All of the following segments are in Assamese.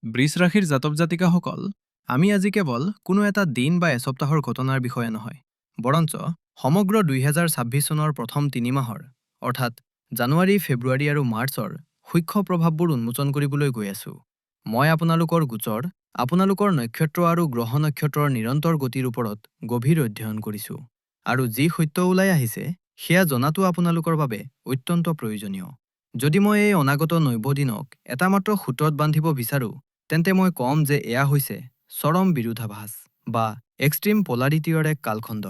বৃষ ৰাশিৰ জাতক জাতিকাসকল, আমি আজি কেৱল কোনো এটা দিন বা এসপ্তাহৰ ঘটনাৰ বিষয়ে নহয়, বৰঞ্চ সমগ্ৰ 2026 চনৰ প্ৰথম 3 মাহৰ, অৰ্থাৎ জানুৱাৰী, ফেব্ৰুৱাৰী আৰু মাৰ্চৰ সূক্ষ্ম প্ৰভাৱবোৰ উন্মোচন কৰিবলৈ গৈ আছো। মই আপোনালোকৰ গোচৰ, আপোনালোকৰ নক্ষত্ৰ আৰু গ্ৰহ নক্ষত্ৰৰ নিৰন্তৰ গতিৰ ওপৰত গভীৰ অধ্যয়ন কৰিছো। আৰু যি সত্য ওলাই আহিছে, সেয়া জনাটো আপোনালোকৰ বাবে অত্যন্ত প্ৰয়োজনীয়। যদি মই এই অনাগত 90 দিনক এটা মাত্ৰ সূত্ৰত বান্ধিব বিচাৰো, তেন্তে মই কম যে এয়া হৈছে চৰম বিৰোধাভাস বা এক্সট্ৰিম পলাৰিটিৰ এক কালখণ্ড।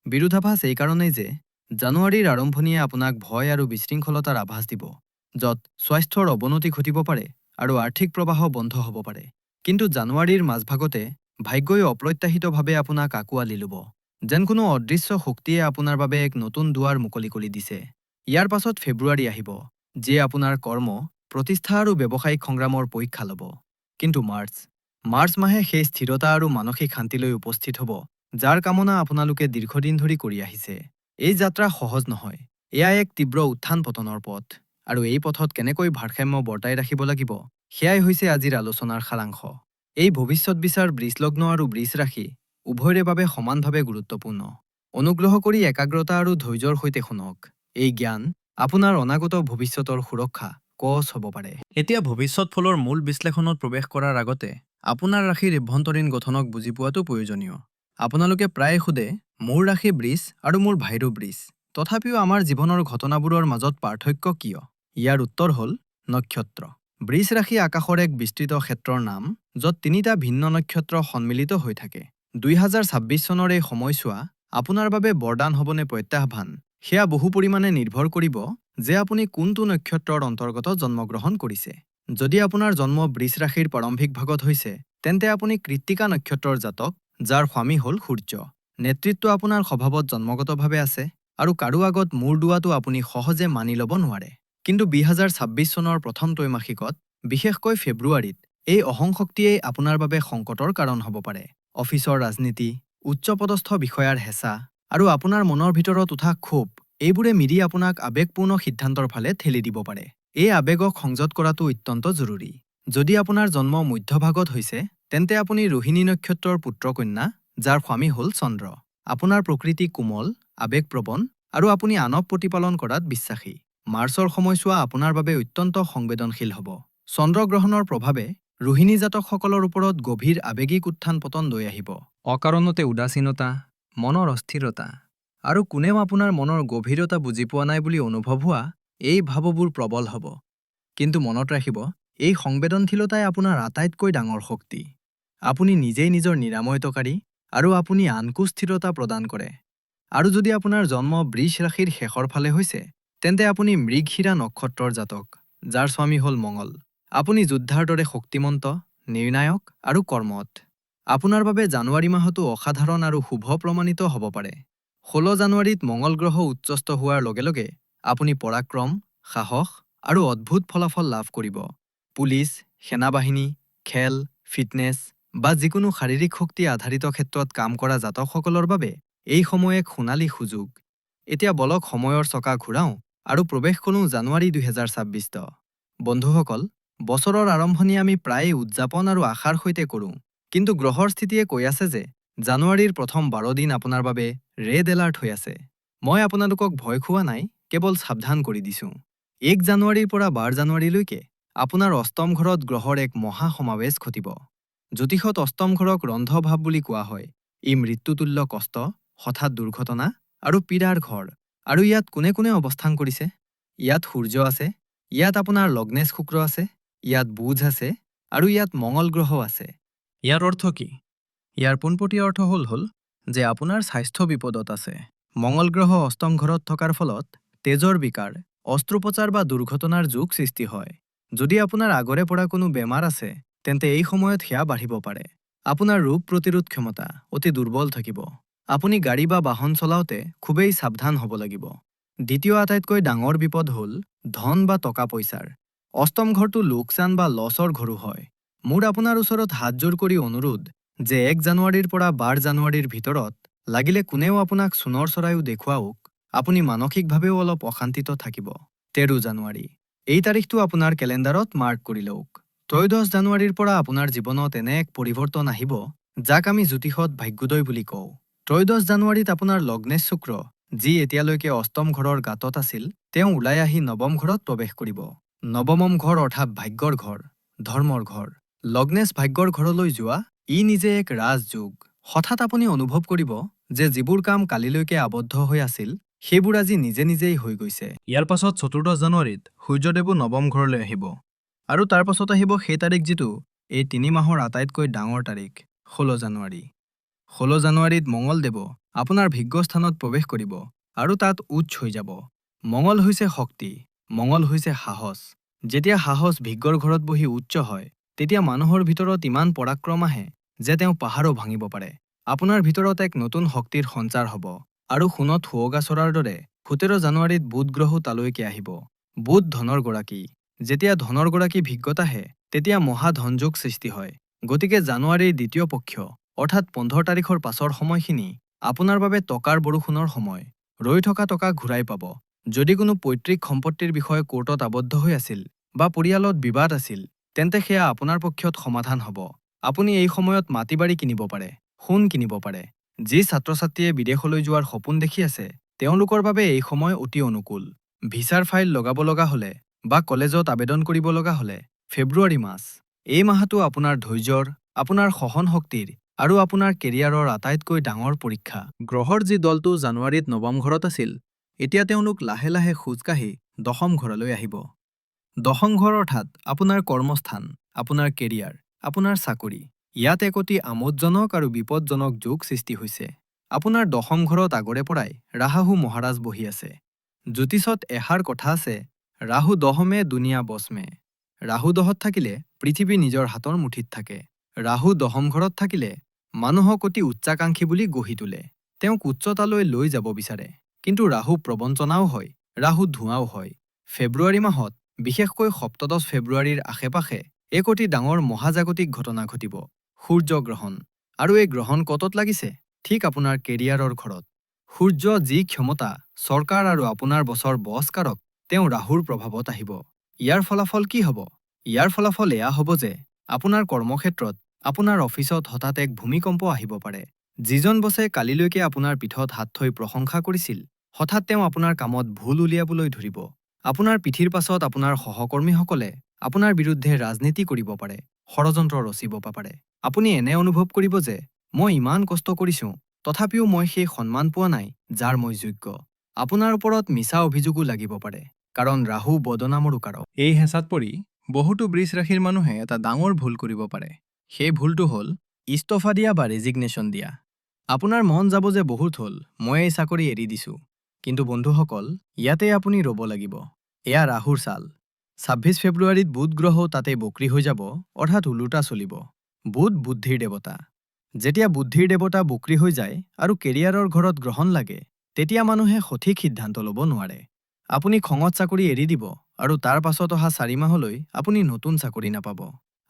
বিৰোধাভাস এইকাৰণেই যে জানুৱাৰীৰ আৰম্ভণিয়ে আপোনাক ভয় আৰু বিশৃংখলতাৰ আভাস দিব, য'ত স্বাস্থ্যৰ অৱনতি ঘটিব পাৰে আৰু আৰ্থিক প্ৰবাহ বন্ধ হ'ব পাৰে। কিন্তু জানুৱাৰীৰ মাজভাগতে ভাগ্যই অপ্ৰত্যাশিতভাৱে আপোনাক আঁকোৱালি ল'ব, যেন কোনো অদৃশ্য শক্তিয়ে আপোনাৰ বাবে এক নতুন দুৱাৰ মুকলি কৰি দিছে। ইয়াৰ পাছত ফেব্ৰুৱাৰী আহিব, যিয়ে আপোনাৰ কৰ্ম, প্ৰতিষ্ঠা আৰু ব্যৱসায়িক সংগ্ৰামৰ পৰীক্ষা ল'ব। কিন্তু মাৰ্চ মাহে সেই স্থিৰতা আৰু মানসিক শান্তিলৈ উপস্থিত হ'ব, যাৰ কামনা আপোনালোকে দীৰ্ঘদিন ধৰি কৰি আহিছে। এই যাত্ৰা সহজ নহয়। এয়া এক তীব্ৰ উত্থান পতনৰ পথ, আৰু এই পথত কেনেকৈ ভাৰসাম্য বৰ্তাই ৰাখিব লাগিব, সেয়াই হৈছে আজিৰ আলোচনাৰ সাৰাংশ। এই ভৱিষ্যত বিচাৰ বৃষলগ্ন আৰু বৃষ ৰাশি উভয়ৰে বাবে সমানভাৱে গুৰুত্বপূৰ্ণ। অনুগ্ৰহ কৰি একাগ্ৰতা আৰু ধৈৰ্যৰ সৈতে শুনক। এই জ্ঞান আপোনাৰ অনাগত ভৱিষ্যতৰ সুৰক্ষা কৱচ হ'ব পাৰে। এতিয়া ভৱিষ্যত ফলৰ মূল বিশ্লেষণত প্ৰৱেশ কৰাৰ আগতে আপোনাৰ ৰাশিৰ ইভ্যন্তৰীণ গঠনক বুজি পোৱাটো প্ৰয়োজনীয়। আপোনালোকে প্ৰায়ে সোধে, মোৰ ৰাশি বৃষ আৰু মোৰ ভাইৰো বৃষ, তথাপিও আমাৰ জীৱনৰ ঘটনাবোৰৰ মাজত পাৰ্থক্য কিয়? ইয়াৰ উত্তৰ হ'ল নক্ষত্ৰ। বৃষ ৰাশি আকাশৰ এক বিস্তৃত ক্ষেত্ৰৰ নাম, য'ত 3টা ভিন্ন নক্ষত্ৰ সন্মিলিত হৈ থাকে। 2026 চনৰ এই সময়ছোৱা আপোনাৰ বাবে বৰদান হ'বনে প্ৰত্যাহ্বান, সেয়া বহু পৰিমাণে নিৰ্ভৰ কৰিব যে আপুনি কোনটো নক্ষত্ৰৰ অন্তৰ্গত জন্মগ্ৰহণ কৰিছে। যদি আপোনাৰ জন্ম বৃষ ৰাশিৰ প্ৰাৰম্ভিক ভাগত হৈছে, তেন্তে আপুনি কৃত্তিকা নক্ষত্ৰৰ জাতক, যাৰ স্বামী হ'ল সূৰ্য। নেতৃত্ব আপোনাৰ স্বভাৱত জন্মগতভাৱে আছে, আৰু কাৰো আগত মূৰ দোৱাটো আপুনি সহজে মানি ল'ব নোৱাৰে। কিন্তু 2026 চনৰ প্ৰথম ত্ৰৈমাসিকত, বিশেষকৈ ফেব্ৰুৱাৰীত, এই অহংশক্তিয়েই আপোনাৰ বাবে সংকটৰ কাৰণ হ'ব পাৰে। অফিচৰ ৰাজনীতি, উচ্চপদস্থ বিষয়াৰ হেঁচা, আৰু আপোনাৰ মনৰ ভিতৰত উঠা ক্ষোভ, এইবোৰে মিলি আপোনাক আৱেগপূৰ্ণ সিদ্ধান্তৰ ফালে ঠেলি দিব পাৰে। এই আৱেগক সংযত কৰাটো অত্যন্ত জৰুৰী। যদি আপোনাৰ জন্ম মধ্যভাগত হৈছে, তেন্তে আপুনি ৰোহিণী নক্ষত্ৰৰ পুত্ৰ-কন্যা, যাৰ স্বামী হ'ল চন্দ্ৰ। আপোনাৰ প্ৰকৃতি কোমল, আৱেগপ্ৰৱণ, আৰু আপুনি আনক প্ৰতিপালন কৰাত বিশ্বাসী। মাৰ্চৰ সময়ছোৱা আপোনাৰ বাবে অত্যন্ত সংবেদনশীল হ'ব। চন্দ্ৰগ্ৰহণৰ প্ৰভাৱে ৰোহিণী জাতকসকলৰ ওপৰত গভীৰ আৱেগিক উত্থান পতন লৈ আহিব। অকাৰণতে উদাসীনতা, মনৰ অস্থিৰতা, আৰু কোনেও আপোনাৰ মনৰ গভীৰতা বুজি পোৱা নাই বুলি অনুভৱ হোৱা, এই ভাৱবোৰ প্ৰবল হ'ব। কিন্তু মনত ৰাখিব, এই সংবেদনশীলতাই আপোনাৰ আটাইতকৈ ডাঙৰ শক্তি। আপুনি নিজেই নিজৰ নিৰাময়তকাৰী, আৰু আপুনি আনকো স্থিৰতা প্ৰদান কৰে। আৰু যদি আপোনাৰ জন্ম বৃষ ৰাশিৰ শেষৰ ফালে হৈছে, তেন্তে আপুনি মৃগশিৰা নক্ষত্ৰৰ জাতক, যাৰ স্বামী হ'ল মঙল। আপুনি যোদ্ধাৰ দৰে শক্তিমন্ত, নিৰ্ণায়ক আৰু কৰ্মঠ। আপোনাৰ বাবে জানুৱাৰী মাহটো অসাধাৰণ আৰু শুভ প্ৰমাণিত হ'ব পাৰে। 16 জানুৱাৰীত মঙল গ্ৰহ উচ্চস্থ হোৱাৰ লগে লগে আপুনি পৰাক্ৰম, সাহস আৰু অদ্ভুত ফলাফল লাভ কৰিব। পুলিচ, সেনাবাহিনী, খেল, ফিটনেছ বা যিকোনো শাৰীৰিক শক্তি আধাৰিত ক্ষেত্ৰত কাম কৰা জাতকসকলৰ বাবে এই সময় এক সোণালী সুযোগ। এতিয়া বলক সময়ৰ চকা ঘূৰাওঁ আৰু প্ৰৱেশ কৰোঁ জানুৱাৰী 2026। বন্ধুসকল, বছৰৰ আৰম্ভণি আমি প্ৰায়ে উদযাপন আৰু আশাৰ সৈতে কৰোঁ। কিন্তু গ্ৰহৰ স্থিতিয়ে কৈ আছে যে জানুৱাৰীৰ প্ৰথম 12 দিন আপোনাৰ বাবে ৰেড এলাৰ্ট হৈ আছে। মই আপোনালোকক ভয় খুওৱা নাই, কেৱল সাৱধান কৰি দিছোঁ। 1 জানুৱাৰীৰ পৰা 12 জানুৱাৰীলৈকে আপোনাৰ অষ্টম ঘৰত গ্ৰহৰ এক মহা সমাৱেশ ঘটিব। জ্যোতিষত অষ্টম ঘৰক ৰন্ধভাৱ বুলি কোৱা হয়। ই মৃত্যুতুল্য কষ্ট, হঠাৎ দুৰ্ঘটনা আৰু পীড়াৰ ঘৰ। আৰু ইয়াত কোনে কোনে অৱস্থান কৰিছে? ইয়াত সূৰ্য আছে, ইয়াত আপোনাৰ লগ্নেশ শুক্ৰ আছে, ইয়াত বুধ আছে, আৰু ইয়াত মঙল গ্ৰহ আছে। ইয়াৰ অৰ্থ কি? ইয়াৰ পোনপটীয়া অৰ্থ হ'ল যে আপোনাৰ স্বাস্থ্য বিপদত আছে। মঙল গ্ৰহ অষ্টম ঘৰত থকাৰ ফলত তেজৰ বিকাৰ, অস্ত্ৰোপচাৰ বা দুৰ্ঘটনাৰ যোগ সৃষ্টি হয়। যদি আপোনাৰ আগৰে পৰা কোনো বেমাৰ আছে, তেন্তে এই সময়ত সেয়া বাঢ়িব পাৰে। আপোনাৰ ৰোগ প্ৰতিৰোধ ক্ষমতা অতি দুৰ্বল থাকিব। আপুনি গাড়ী বা বাহন চলাওঁতে খুবেই সাৱধান হ'ব লাগিব। দ্বিতীয় আটাইতকৈ ডাঙৰ বিপদ হ'ল ধন বা টকা পইচাৰ। অষ্টম ঘৰটো লোকচান বা লছৰ ঘৰো হয়। মোৰ আপোনাৰ ওচৰত হাতজোৰ কৰি অনুৰোধ যে 1 জানুৱাৰীৰ পৰা 12 জানুৱাৰীৰ ভিতৰত লাগিলে কোনেও আপোনাক সোণৰ চৰাইও দেখুৱাওক, আপুনি মানসিকভাৱেও অলপ অশান্তিত থাকিব। 13 জানুৱাৰী। এই তাৰিখটো আপোনাৰ কেলেণ্ডাৰত মাৰ্ক কৰি লওক। ত্ৰয়োদশ জানুৱাৰীৰ পৰা আপোনাৰ জীৱনত এনে এক পৰিৱৰ্তন আহিব যাক আমি জ্যোতিষত ভাগ্যোদয় বুলি কওঁ। ত্ৰয়োদশ জানুৱাৰীত আপোনাৰ লগ্নেশ শুক্ৰ, যি এতিয়ালৈকে অষ্টম ঘৰৰ গাঁতত আছিল, তেওঁ ওলাই আহি নৱম ঘৰত প্ৰৱেশ কৰিব। নৱমম ঘৰ অৰ্থাৎ ভাগ্যৰ ঘৰ, ধৰ্মৰ ঘৰ। লগ্নেশ ভাগ্যৰ ঘৰলৈ যোৱা ই নিজে এক ৰাজযোগ। হঠাৎ আপুনি অনুভৱ কৰিব যে যিবোৰ কাম কালিলৈকে আবদ্ধ হৈ আছিল সেইবোৰ আজি নিজে নিজেই হৈ গৈছে। ইয়াৰ পাছত চতুৰ্দশ জানুৱাৰীত সূৰ্যদেৱো নৱম ঘৰলৈ আহিব। আৰু তাৰ পাছত আহিব সেই তাৰিখ যিটো এই ৩ মাহৰ আটাইতকৈ ডাঙৰ তাৰিখ, ১৬ জানুৱাৰী। ১৬ জানুৱাৰীত মঙলদেৱ আপোনাৰ ভাগ্যস্থানত প্ৰৱেশ কৰিব আৰু তাত উচ্চ হৈ যাব। মঙল হৈছে শক্তি, মঙল হৈছে সাহস। যেতিয়া সাহস ভাগ্যৰ ঘৰত বহি উচ্চ হয়, তেতিয়া মানুহৰ ভিতৰত ইমান পৰাক্ৰম আহে যে তেওঁ পাহাৰো ভাঙিব পাৰে। আপোনাৰ ভিতৰত এক নতুন শক্তিৰ সঞ্চাৰ হ'ব। আৰু সোণত শুৱগা চৰাৰ দৰে ১৭ জানুৱাৰীত বুধ গ্ৰহো তালৈকে আহিব। বুধ ধনৰ গৰাকী। যেতিয়া ধনৰ গৰাকী ভিগ্যত আহে, তেতিয়া মহা ধনযোগ সৃষ্টি হয়। গতিকে জানুৱাৰীৰ দ্বিতীয় পক্ষ অৰ্থাৎ ১৫ তাৰিখৰ পাছৰ সময়খিনি আপোনাৰ বাবে টকাৰ বৰষুণৰ সময়। ৰৈ থকা টকা ঘূৰাই পাব। যদি কোনো পৈতৃক সম্পত্তিৰ বিষয়ে কোৰ্টত আবদ্ধ হৈ আছিল বা পৰিয়ালত বিবাদ আছিল, তেন্তে সেয়া আপোনাৰ পক্ষত সমাধান হ'ব। আপুনি এই সময়ত মাটি বাৰী কিনিব পাৰে, সোণ কিনিব পাৰে। যি ছাত্ৰ-ছাত্ৰীয়ে বিদেশলৈ যোৱাৰ সপোন দেখি আছে, তেওঁলোকৰ বাবে এই সময় অতি অনুকূল। ভিছাৰ ফাইল লগাব লগা হ'লে বা কলেজত আবেদন কৰিব লগা হ'লে ফেব্ৰুৱাৰী মাহ। এই মাহটো আপোনাৰ ধৈৰ্যৰ, আপোনাৰ সহন শক্তিৰ আৰু আপোনাৰ কেৰিয়াৰৰ আটাইতকৈ ডাঙৰ পৰীক্ষা। গ্ৰহৰ যি দলটো জানুৱাৰীত নৱম ঘৰত আছিল, এতিয়া তেওঁলোক লাহে লাহে খোজকাঢ়ি দশম ঘৰলৈ আহিব। দশম ঘৰ অৰ্থাৎ আপোনাৰ কৰ্মস্থান, আপোনাৰ কেৰিয়াৰ, আপোনাৰ চাকৰি। ইয়াত এক অতি আমোদজনক আৰু বিপদজনক যোগ সৃষ্টি হৈছে। আপোনাৰ দশম ঘৰত আগৰে পৰাই ৰাহু মহাৰাজ বহি আছে। জ্যোতিষত এষাৰ কথা আছে, ৰাহু দহমে দুনিয়া বসমে। ৰাহু দহত থাকিলে পৃথিৱী নিজৰ হাতৰ মুঠিত থাকে। ৰাহু দশম ঘৰত থাকিলে মানুহক অতি উচ্চাকাংক্ষী বুলি গঢ়ি তোলে। তেওঁক উচ্চতালৈ লৈ যাব বিচাৰে। কিন্তু ৰাহু প্ৰবঞ্চনাও হয়, ৰাহু ধোঁৱাও হয়। ফেব্ৰুৱাৰী মাহত, বিশেষকৈ সপ্তদশ ফেব্ৰুৱাৰীৰ আশে-পাশে এক অতি ডাঙৰ মহাজাগতিক ঘটনা ঘটিব, সূৰ্য গ্ৰহণ। আৰু এই গ্ৰহণ কতত লাগিছে? ঠিক আপোনাৰ কেৰিয়াৰৰ ঘৰত। সূৰ্য যি ক্ষমতা, চৰকাৰ আৰু আপোনাৰ বছৰ বছকাৰক, তেওঁ ৰাহুৰ প্ৰভাৱত আহিব। ইয়াৰ ফলাফল কি হ'ব? ইয়াৰ ফলাফল এয়া হ'ব যে আপোনাৰ কৰ্মক্ষেত্ৰত, আপোনাৰ অফিচত হঠাৎ এক ভূমিকম্প আহিব পাৰে। যিজন বছে কালিলৈকে আপোনাৰ পিঠত হাত থৈ প্ৰশংসা কৰিছিল, হঠাৎ তেওঁ আপোনাৰ কামত ভুল উলিয়াবলৈ ধৰিব। আপোনাৰ পিঠিৰ পাছত আপোনাৰ সহকৰ্মীসকলে আপোনাৰ বিৰুদ্ধে ৰাজনীতি কৰিব পাৰে, ষড়যন্ত্ৰ ৰচিব পাৰে। আপুনি এনে অনুভৱ কৰিব যে মই ইমান কষ্ট কৰিছোঁ, তথাপিও মই সেই সন্মান পোৱা নাই যাৰ মই যোগ্য। আপোনাৰ ওপৰত মিছা অভিযোগো লাগিব পাৰে, কাৰণ ৰাহু বদনামৰো কাৰক। এই হেঁচাত পৰি বহুতো বৃষ ৰাশিৰ মানুহে এটা ডাঙৰ ভুল কৰিব পাৰে। সেই ভুলটো হ'ল ইস্তফা দিয়া বা ৰেজিগনেশ্যন দিয়া। আপোনাৰ মন যাব যে বহুত হ'ল, মই এই চাকৰি এৰি দিছোঁ। কিন্তু বন্ধুসকল, ইয়াতে আপুনি ৰ'ব লাগিব। এয়া ৰাহুৰ চাল। ২৬ ফেব্ৰুৱাৰীত বুধ গ্ৰহ তাতে বক্ৰী হৈ যাব, অৰ্থাৎ ওলোটা চলিব। বুধ বুদ্ধিৰ দেৱতা। যেতিয়া বুদ্ধিৰ দেৱতা বক্ৰী হৈ যায় আৰু কেৰিয়াৰৰ ঘৰত গ্ৰহণ লাগে, তেতিয়া মানুহে সঠিক সিদ্ধান্ত ল'ব নোৱাৰে। আপুনি খঙত চাকৰি এৰি দিব আৰু তাৰ পাছত অহা ৪ মাহলৈ আপুনি নতুন চাকৰি নাপাব।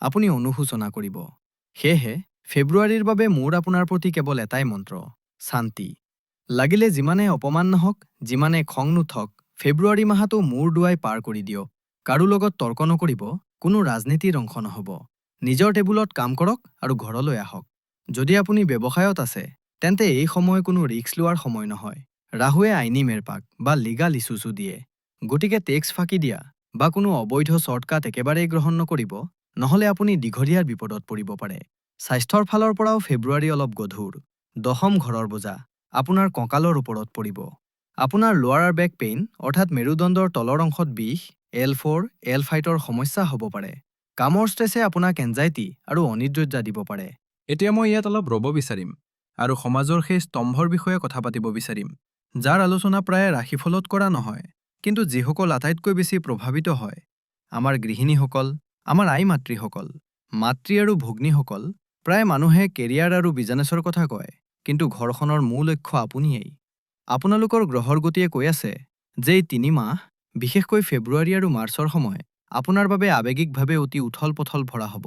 আপুনি অনুশোচনা কৰিব। সেয়েহে ফেব্ৰুৱাৰীৰ বাবে মোৰ আপোনাৰ প্ৰতি কেৱল এটাই মন্ত্ৰ, শান্তি। লাগিলে যিমানে অপমান নহওক, যিমানে খং নুঠক, ফেব্ৰুৱাৰী মাহটো মূৰ দুৱাই পাৰ কৰি দিয়ক। কাৰো লগত তৰ্ক নকৰিব, কোনো ৰাজনীতিৰ অংশ নহ'ব। নিজৰ টেবুলত কাম কৰক আৰু ঘৰলৈ আহক। যদি আপুনি ব্যৱসায়ত আছে, তেন্তে এই সময় কোনো ৰিস্ক লোৱাৰ সময় নহয়। ৰাহুৱে আইনী মেৰপাক বা লিগাল ইছ্যুছো দিয়ে। গতিকে টেক্স ফাঁকি দিয়া বা কোনো অবৈধ শ্বৰ্টকাট একেবাৰেই গ্ৰহণ নকৰিব, নহ'লে আপুনি দীঘলীয়াৰ বিপদত পৰিব পাৰে। স্বাস্থ্যৰ ফালৰ পৰাও ফেব্ৰুৱাৰী অলপ গধুৰ। দশম ঘৰৰ বোজা আপোনাৰ কঁকালৰ ওপৰত পৰিব। আপোনাৰ লোৱাৰ বেক পেইন অৰ্থাৎ মেৰুদণ্ডৰ তলৰ অংশত বিষ, L4, L5ৰ সমস্যা হ'ব পাৰে। কামৰ ষ্ট্ৰেছে আপোনাক এনজাইটি আৰু অনিদ্ৰতা দিব পাৰে। এতিয়া মই ইয়াত অলপ ৰ'ব বিচাৰিম আৰু সমাজৰ সেই স্তম্ভৰ বিষয়ে কথা পাতিব বিচাৰিম, যাৰ আলোচনা প্ৰায়ে ৰাশিফলত কৰা নহয়, কিন্তু যিসকল আটাইতকৈ বেছি প্ৰভাৱিত হয়। আমাৰ গৃহিণীসকল, আমাৰ আই মাতৃসকল, মাতৃ আৰু ভগ্নীসকল। প্ৰায় মানুহে কেৰিয়াৰ আৰু বিজনেছৰ কথা কয়, কিন্তু ঘৰখনৰ মূল লক্ষ্য আপুনিয়েই। আপোনালোকৰ গ্ৰহৰ গতিয়ে কৈ আছে যে এই ৩ মাহ, বিশেষকৈ ফেব্ৰুৱাৰী আৰু মাৰ্চৰ সময়, আপোনাৰ বাবে আৱেগিকভাৱে অতি উথল-পথল ভৰা হ'ব।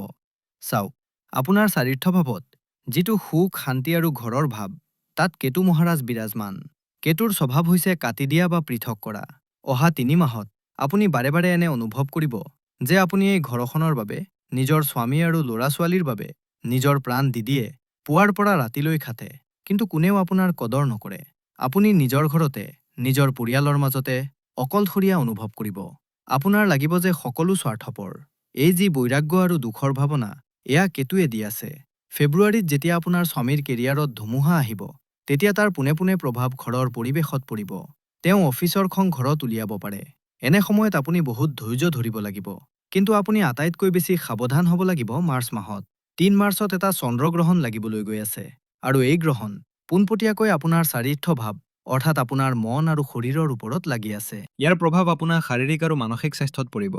চাওক, আপোনাৰ চাৰিৰ্থ ভাৱত, যিটো সুখ, শান্তি আৰু ঘৰৰ ভাৱ, তাত কেতু মহাৰাজ বিৰাজমান। কেতুৰ স্বভাৱ হৈছে কাটি দিয়া বা পৃথক কৰা। অহা ৩ মাহত আপুনি বাৰে বাৰে এনে অনুভৱ কৰিব যে আপুনি এই ঘৰখনৰ বাবে নিজৰ স্বামী আৰু ল'ৰা-ছোৱালীৰ বাবে নিজৰ প্ৰাণ দি দিয়ে, পুৱাৰ পৰা ৰাতিলৈ খাটে, কিন্তু কোনেও আপোনাৰ কদৰ নকৰে। আপুনি নিজৰ ঘৰতে, নিজৰ পৰিয়ালৰ মাজতে অকলশৰীয়া অনুভৱ কৰিব। আপোনাৰ লাগিব যে সকলো স্বাৰ্থপৰ। এই যি বৈৰাগ্য আৰু দুখৰ ভাৱনা, এয়া কেতুৱে দি আছে। ফেব্ৰুৱাৰীত যেতিয়া আপোনাৰ স্বামীৰ কেৰিয়াৰত ধুমুহা আহিব, তেতিয়া তাৰ পোনে পোনে প্ৰভাৱ ঘৰৰ পৰিৱেশত পৰিব। তেওঁ অফিচৰ খং ঘৰত উলিয়াব পাৰে। এনে সময়ত আপুনি বহুত ধৈৰ্য ধৰিব লাগিব। কিন্তু আপুনি আটাইতকৈ বেছি সাৱধান হ'ব লাগিব মাৰ্চ মাহত। ৩ মাৰ্চত এটা চন্দ্ৰগ্ৰহণ লাগিবলৈ গৈ আছে। আৰু এই গ্ৰহণ পোনপটীয়াকৈ আপোনাৰ চাৰিৰ্থ ভাৱ, অৰ্থাৎ আপোনাৰ মন আৰু শৰীৰৰ ওপৰত লাগি আছে। ইয়াৰ প্ৰভাৱ আপোনাৰ শাৰীৰিক আৰু মানসিক স্বাস্থ্যত পৰিব।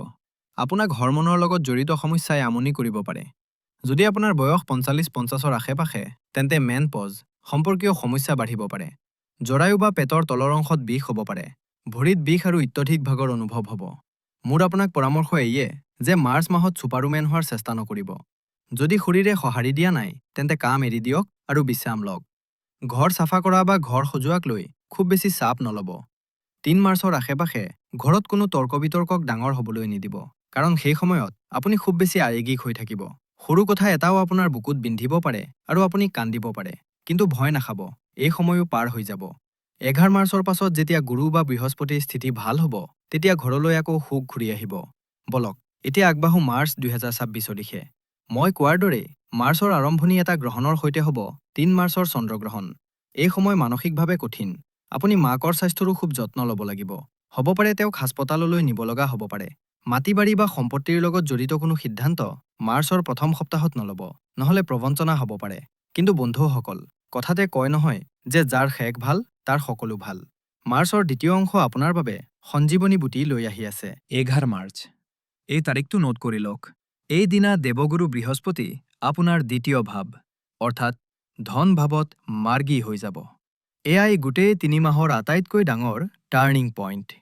আপোনাক হৰমনৰ লগত জড়িত সমস্যাই আমনি কৰিব পাৰে। যদি আপোনাৰ বয়স ৪৫-৫০ৰ আশে-পাশে, তেন্তে মেনপজ সম্পৰ্কীয় সমস্যা বাঢ়িব পাৰে। জৰায়ু বা পেটৰ তলৰ অংশত বিষ হ'ব পাৰে। ভৰিত বিষ আৰু অত্যধিক ভাগৰ অনুভৱ হ'ব। মোৰ আপোনাক পৰামৰ্শ এইয়ে যে মাৰ্চ মাহত ছুপাৰমেন হোৱাৰ চেষ্টা নকৰিব। যদি শৰীৰে সঁহাৰি দিয়া নাই, তেন্তে কাম এৰি দিয়ক আৰু বিশ্ৰাম লওক। ঘৰ চাফা কৰা বা ঘৰ সজোৱাক লৈ খুব বেছি চাপ নল'ব। ৩ মাৰ্চৰ আশে-পাশে ঘৰত কোনো তৰ্ক-বিতৰ্কক ডাঙৰ হ'বলৈ নিদিব, কাৰণ সেই সময়ত আপুনি খুব বেছি আৱেগিক হৈ থাকিব। সৰু কথা এটাও আপোনাৰ বুকুত বিন্ধিব পাৰে আৰু আপুনি কান্দিব পাৰে। কিন্তু ভয় নাখাব, এই সময়ো পাৰ হৈ যাব। ১১ মাৰ্চৰ পাছত যেতিয়া গুৰু বা বৃহস্পতিৰ স্থিতি ভাল হ'ব, তেতিয়া ঘৰলৈ আকৌ সুখ ঘূৰি আহিব। বলক, এতিয়া আগবাঢ়ো মাৰ্চ ২০২৬ দিশে। মই কোৱাৰ দৰেই মাৰ্চৰ আৰম্ভণি এটা গ্ৰহণৰ সৈতে হ'ব, ৩ মাৰ্চৰ চন্দ্ৰগ্ৰহণ। এই সময় মানসিকভাৱে কঠিন। আপুনি মাকৰ স্বাস্থ্যৰো খুব যত্ন ল'ব লাগিব। হ'ব পাৰে তেওঁক হাস্পতাললৈ নিব লগা হ'ব পাৰে। মাটি-বাৰী বা সম্পত্তিৰ লগত জড়িত কোনো সিদ্ধান্ত মাৰ্চৰ প্ৰথম সপ্তাহত নল'ব, নহ'লে প্ৰবঞ্চনা হ'ব পাৰে। কিন্তু বন্ধুসকল, কথাতে কয় নহয় যে যাৰ শেষ ভাল, তাৰ সকলো ভাল। মাৰ্চৰ দ্বিতীয় অংশ আপোনাৰ বাবে সঞ্জীৱনী বুটি লৈ আহি আছে। ১১ মাৰ্চ। এই তাৰিখটো নোট কৰি লওক। এই দিনা দেৱগুৰু বৃহস্পতি আপোনাৰ দ্বিতীয় ভাৱ, অৰ্থাৎ ধন ভাৱত মাৰ্গী হৈ যাব। এয়াই গোটেই ৩ মাহৰ আটাইতকৈ ডাঙৰ টাৰ্ণিং পইণ্ট।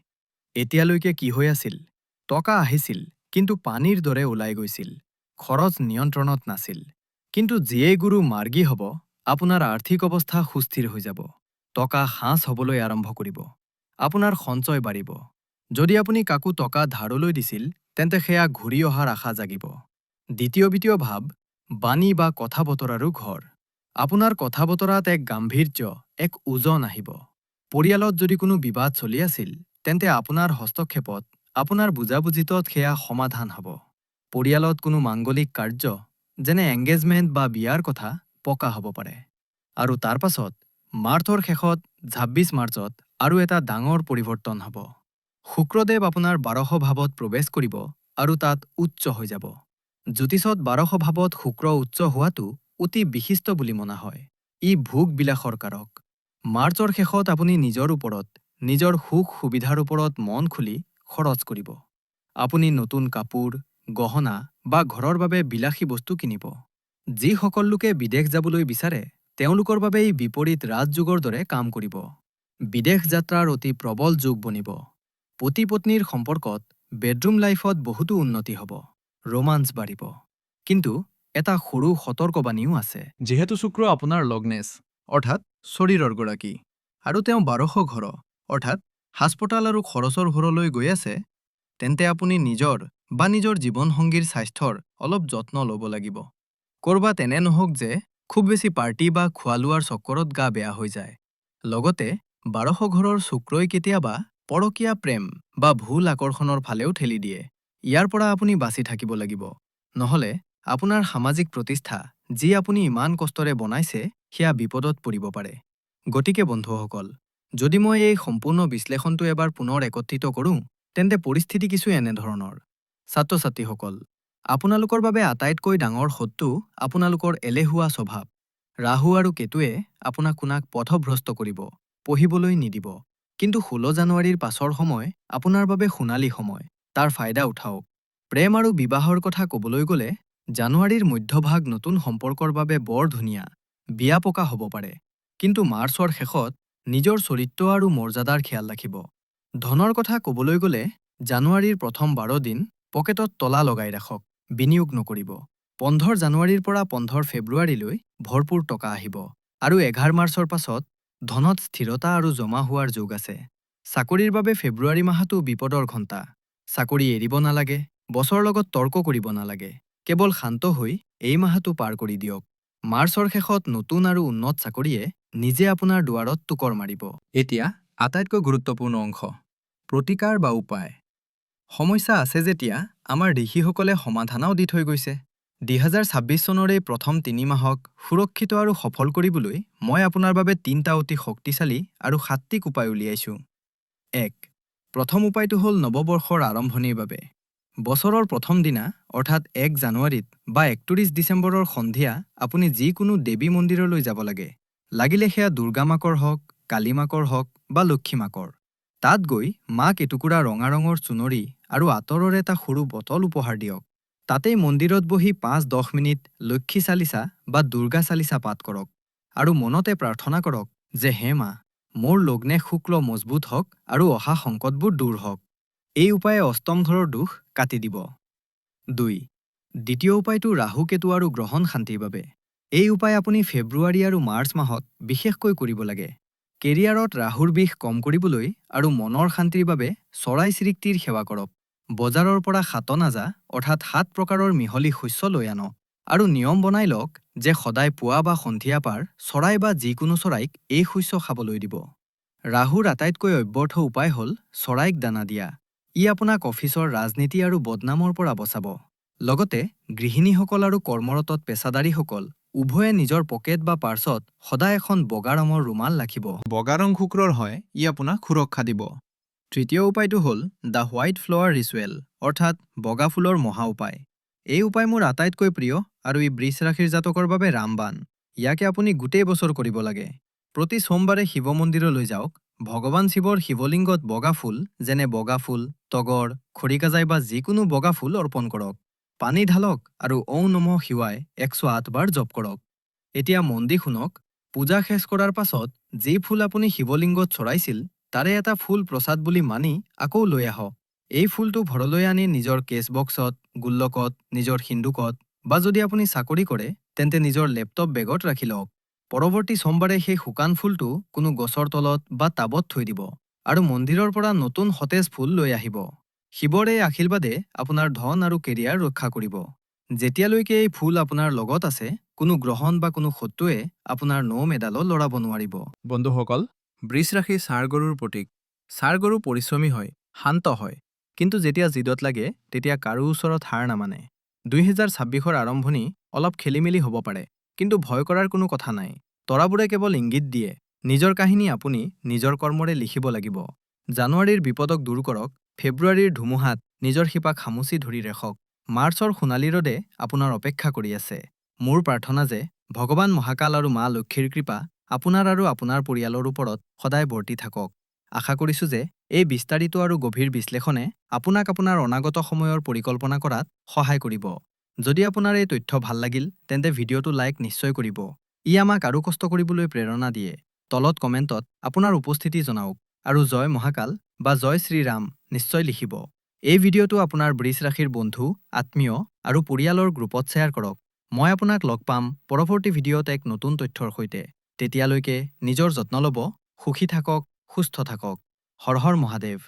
এতিয়ালৈকে কি হৈ আছিল? টকা আহিছিল, কিন্তু পানীৰ দৰে ওলাই গৈছিল। খৰচ নিয়ন্ত্ৰণত নাছিল। কিন্তু যিয়েই গুৰু মাৰ্গী হ'ব, আপোনাৰ আৰ্থিক অৱস্থা সুস্থিৰ হৈ যাব। টকা সাঁচ হ'বলৈ আৰম্ভ কৰিব। আপোনাৰ সঞ্চয় বাঢ়িব। যদি আপুনি কাকো টকা ধাৰলৈ দিছিল, তেন্তে সেয়া ঘূৰি অহাৰ আশা জাগিব। দ্বিতীয় ভাৱ, বাণী বা কথা-বতৰাৰো ঘৰ। আপোনাৰ কথা-বতৰাত এক গাম্ভীৰ্য, এক ওজন আহিব। পৰিয়ালত যদি কোনো বিবাদ চলি আছিল, তেন্তে আপোনাৰ হস্তক্ষেপত, আপোনাৰ বুজাবুজিতত সেয়া সমাধান হ'ব। পৰিয়ালত কোনো মাংগলিক কাৰ্য, যেনে এংগেজমেণ্ট বা বিয়াৰ কথা, পকা হ'ব পাৰে। আৰু তাৰ পাছত, মাৰ্চৰ শেষত ২৬ মাৰ্চত আৰু এটা ডাঙৰ পৰিৱৰ্তন হ'ব। শুক্ৰদেৱ আপোনাৰ ১২শ ভাৱত প্ৰৱেশ কৰিব আৰু তাত উচ্চ হৈ যাব। জ্যোতিষত ১২শ ভাৱত শুক্ৰ উচ্চ হোৱাটো অতি বিশিষ্ট বুলি মনা হয়। ই ভোগ-বিলাসৰ কাৰক। মাৰ্চৰ শেষত আপুনি নিজৰ ওপৰত, নিজৰ সুখ-সুবিধাৰ ওপৰত মন খুলি খৰচ কৰিব। আপুনি নতুন কাপোৰ, গহনা বা ঘৰৰ বাবে বিলাসী বস্তু কিনিব। যিসকল লোকে বিদেশ যাবলৈ বিচাৰে, তেওঁলোকৰ বাবে ই বিপৰীত ৰাজযোগৰ দৰে কাম কৰিব। বিদেশ যাত্ৰাৰ অতি প্ৰবল যোগ বনিব। পতি-পত্নীৰ সম্পৰ্কত, বেডৰুম লাইফত বহুতো উন্নতি হ'ব। ৰোমাঞ্চ বাঢ়িব। কিন্তু এটা সৰু সতৰ্কবাণীও আছে। যিহেতু শুক্ৰ আপোনাৰ লগ্নেশ, অৰ্থাৎ শৰীৰৰ গৰাকী, আৰু তেওঁ ১২শ ঘৰ, অৰ্থাৎ হাস্পতাল আৰু খৰচৰ ঘৰলৈ গৈ আছে, তেন্তে আপুনি নিজৰ বা নিজৰ জীৱনসংগীৰ স্বাস্থ্যৰ অলপ যত্ন ল'ব লাগিব। ক'ৰবাত এনে নহওক যে খুব বেছি পাৰ্টি বা খোৱা-লোৱাৰ চক্কৰত গা বেয়া হৈ যায়। লগতে ১২শ ঘৰৰ শুক্ৰই কেতিয়াবা পৰকীয়া প্ৰেম বা ভুল আকৰ্ষণৰ ফালেও ঠেলি দিয়ে। ইয়াৰ পৰা আপুনি বাচি থাকিব লাগিব। নহ'লে আপোনাৰ সামাজিক প্ৰতিষ্ঠা, যি আপুনি ইমান কষ্টৰে বনাইছে, সেয়া বিপদত পৰিব পাৰে। গতিকে বন্ধুসকল, যদি মই এই সম্পূৰ্ণ বিশ্লেষণটো এবাৰ পুনৰ একত্ৰিত কৰোঁ, তেন্তে পৰিস্থিতি কিছু এনেধৰণৰ। ছাত্ৰ-ছাত্ৰীসকল, আপোনালোকৰ বাবে আটাইতকৈ ডাঙৰ শত্ৰু আপোনালোকৰ এলেহুৱা স্বভাৱ। ৰাহু আৰু কেতুৱে আপোনাক পথভ্ৰষ্ট কৰিব, পঢ়িবলৈ নিদিব। কিন্তু ১৬ জানুৱাৰীৰ পাছৰ সময় আপোনাৰ বাবে সোণালী সময়। তাৰ ফাইদা উঠাওক। প্ৰেম আৰু বিবাহৰ কথা ক'বলৈ গ'লে, জানুৱাৰীৰ মধ্যভাগ নতুন সম্পৰ্কৰ বাবে বৰ ধুনীয়া। বিয়া পকা হ'ব পাৰে। কিন্তু মাৰ্চৰ শেষত নিজৰ চৰিত্ৰ আৰু মৰ্যাদাৰ খেয়াল ৰাখিব। ধনৰ কথা ক'বলৈ গ'লে, জানুৱাৰীৰ প্ৰথম ১২ দিন পকেটত তলা লগাই ৰাখক। বিনিয়োগ নকৰিব। ১৫ জানুৱাৰীৰ পৰা ১৫ ফেব্ৰুৱাৰীলৈ ভৰপূৰ টকা আহিব। আৰু ১১ মাৰ্চৰ পাছত ধনত স্থিৰতা আৰু জমা হোৱাৰ যোগ আছে। চাকৰিৰ বাবে ফেব্ৰুৱাৰী মাহটো বিপদৰ ঘণ্টা। চাকৰি এৰিব নালাগে। বছৰ লগত তৰ্ক কৰিব নালাগে। কেৱল শান্ত হৈ এই মাহটো পাৰ কৰি দিয়ক। মাৰ্চৰ শেষত নতুন আৰু উন্নত চাকৰিয়ে নিজে আপোনাৰ দুৱাৰত টোকৰ মাৰিব। এতিয়া আটাইতকৈ গুৰুত্বপূৰ্ণ অংশ, প্ৰতিকাৰ বা উপায়। সমস্যা আছে যেতিয়া আমাৰ ঋষিসকলে সমাধানও দি থৈ গৈছে। 2026 চনৰ এই প্ৰথম 3 মাহক সুৰক্ষিত আৰু সফল কৰিবলৈ মই আপোনাৰ বাবে 3টা অতি শক্তিশালী আৰু সাত্বিক উপায় উলিয়াইছোঁ। 1. প্ৰথম উপায়টো হ'ল নৱবৰ্ষৰ আৰম্ভণিৰ বাবে। বছৰৰ প্ৰথম দিনা অৰ্থাৎ 1 জানুৱাৰীত বা 31 ডিচেম্বৰৰ সন্ধিয়া আপুনি যিকোনো দেৱী মন্দিৰলৈ যাব লাগে। লাগিলে সেয়া দুৰ্গা মাকৰ হওক, কালী মাকৰ হওক বা লক্ষ্মী মাকৰ। তাত গৈ মাক এটুকুৰা ৰঙা ৰঙৰ চুনৰি আৰু আতৰৰ এটা সৰু বটল উপহাৰ দিয়ক। তাতেই মন্দিৰত বহি 5-10 মিনিট লক্ষ্মী চালিচা বা দুৰ্গা চালিচা পাঠ কৰক আৰু মনতে প্ৰাৰ্থনা কৰক যে হে মা, মোৰ লগ্নে শুক্ল মজবুত হওক আৰু অহা সংকটবোৰ দূৰ হওক। এই উপায়ে অষ্টম ঘৰৰ দোষ কাটি দিব। 2. দ্বিতীয় উপায়টো ৰাহু কেতু আৰু গ্ৰহণ শান্তিৰ বাবে। এই উপায় আপুনি ফেব্ৰুৱাৰী আৰু মাৰ্চ মাহত বিশেষকৈ কৰিব লাগে। কেৰিয়াৰত ৰাহুৰ বিষ কম কৰিবলৈ আৰু মনৰ শান্তিৰ বাবে চৰাই চিৰিকটিৰ সেৱা কৰক। বজাৰৰ পৰা সাতনাজা অৰ্থাৎ 7 প্ৰকাৰৰ মিহলি শস্য লৈ আনক আৰু নিয়ম বনাই লওক যে সদায় পুৱা বা সন্ধিয়া পাৰ চৰাই বা যিকোনো চৰাইক এই শস্য খাবলৈ দিব। ৰাহুৰ আটাইতকৈ অব্যৰ্থ উপায় হ'ল চৰাইক দানা দিয়া। ই আপোনাক অফিচৰ ৰাজনীতি আৰু বদনামৰ পৰা বচাব। লগতে গৃহিণীসকল আৰু কৰ্মৰত পেছাদাৰীসকল উভয়ে নিজৰ পকেট বা পাৰ্চত সদায় এখন বগা ৰঙৰ ৰুমাল ৰাখিব। বগা ৰং শুক্ৰৰ হয়, ই আপোনাক সুৰক্ষা দিব। তৃতীয় উপায়টো হ'ল দ্য হোৱাইট ফ্লাৱাৰ ৰিচুৱেল অৰ্থাৎ বগা ফুলৰ মহা উপায়। এই উপায় মোৰ আটাইতকৈ প্ৰিয় আৰু ই বৃষ ৰাশিৰ জাতকৰ বাবে ৰামবাণ। ইয়াকে আপুনি গোটেই বছৰ কৰিব লাগে। প্ৰতি সোমবাৰে শিৱ মন্দিৰলৈ যাওক। ভগৱান শিৱৰ শিৱলিংগত বগা ফুল যেনে বগা ফুল, তগৰ, খৰিকাজাই বা যিকোনো বগা ফুল অৰ্পণ কৰক। পানী ঢালক আৰু ঔঁ নমঃ শিৱায় 108 বাৰ জপ কৰক। এতিয়া মন দি শুনক, পূজা শেষ কৰাৰ পাছত যি ফুল আপুনি শিৱলিংগত চৰাইছিল তাৰে এটা ফুল প্ৰসাদ বুলি মানি আকৌ লৈ আহক। এই ফুলটো ঘৰলৈ আনি নিজৰ কেছ বক্সত, গুল্লকত, নিজৰ সিন্দুকত বা যদি আপুনি চাকৰি কৰে তেন্তে নিজৰ লেপটপ বেগত ৰাখি লওক। পৰৱৰ্তী সোমবাৰে সেই শুকান ফুলটো কোনো গছৰ তলত বা টাবত থৈ দিব আৰু মন্দিৰৰ পৰা নতুন সতেজ ফুল লৈ আহিব। শিৱৰ এই আশীৰ্বাদে আপোনাৰ ধন আৰু কেৰিয়াৰ ৰক্ষা কৰিব। যেতিয়ালৈকে এই ফুল আপোনাৰ লগত আছে, কোনো গ্ৰহণ বা কোনো শত্ৰুৱে আপোনাৰ নৌ মেডালো লৰাব নোৱাৰিব। বন্ধুসকল, বৃষ ৰাশি ষাঁড় গৰুৰ প্ৰতীক। ষাঁড় গৰু পৰিশ্ৰমী হয়, শান্ত হয়, কিন্তু যেতিয়া জিদত লাগে তেতিয়া কাৰো ওচৰত হাৰ নামানে। 2026ৰ আৰম্ভণি অলপ খেলিমেলি হ'ব পাৰে, কিন্তু ভয় কৰাৰ কোনো কথা নাই। তৰাবোৰে কেৱল ইংগিত দিয়ে। নিজৰ কাহিনী আপুনি নিজৰ কৰ্মৰে লিখিব লাগিব। জানুৱাৰীৰ বিপদক দূৰ কৰক, ফেব্ৰুৱাৰীৰ ধুমুহাত নিজৰ শিপা খামুচি ধৰি ৰাখক। মাৰ্চৰ সোণালী ৰ'দে আপোনাৰ অপেক্ষা কৰি আছে। মোৰ প্ৰাৰ্থনা যে ভগৱান মহাকাল আৰু মা লক্ষ্মীৰ কৃপা আপোনাৰ আৰু আপোনাৰ পৰিয়ালৰ ওপৰত সদায় বৰ্তি থাকক। আশা কৰিছোঁ যে এই বিস্তাৰিত আৰু গভীৰ বিশ্লেষণে আপোনাক আপোনাৰ অনাগত সময়ৰ পৰিকল্পনা কৰাত সহায় কৰিব। যদি আপোনাৰ এই তথ্য ভাল লাগিল তেন্তে ভিডিঅ'টো লাইক নিশ্চয় কৰিব। ই আমাক আৰু কষ্ট কৰিবলৈ প্ৰেৰণা দিয়ে। তলত কমেণ্টত আপোনাৰ উপস্থিতি জনাওক আৰু জয় মহাকাল বা জয় শ্ৰীৰাম নিশ্চয় লিখিব। এই ভিডিঅ'টো আপোনাৰ বৃষ ৰাশিৰ বন্ধু, আত্মীয় আৰু পৰিয়ালৰ গ্ৰুপত শ্বেয়াৰ কৰক। মই আপোনাক লগ পাম পৰৱৰ্তী ভিডিঅ'ত এক নতুন তথ্যৰ সৈতে। তেতিয়ালৈকে নিজৰ যত্ন ল'ব, সুখী থাকক, সুস্থ থাকক। হৰ হৰ মহাদেৱ।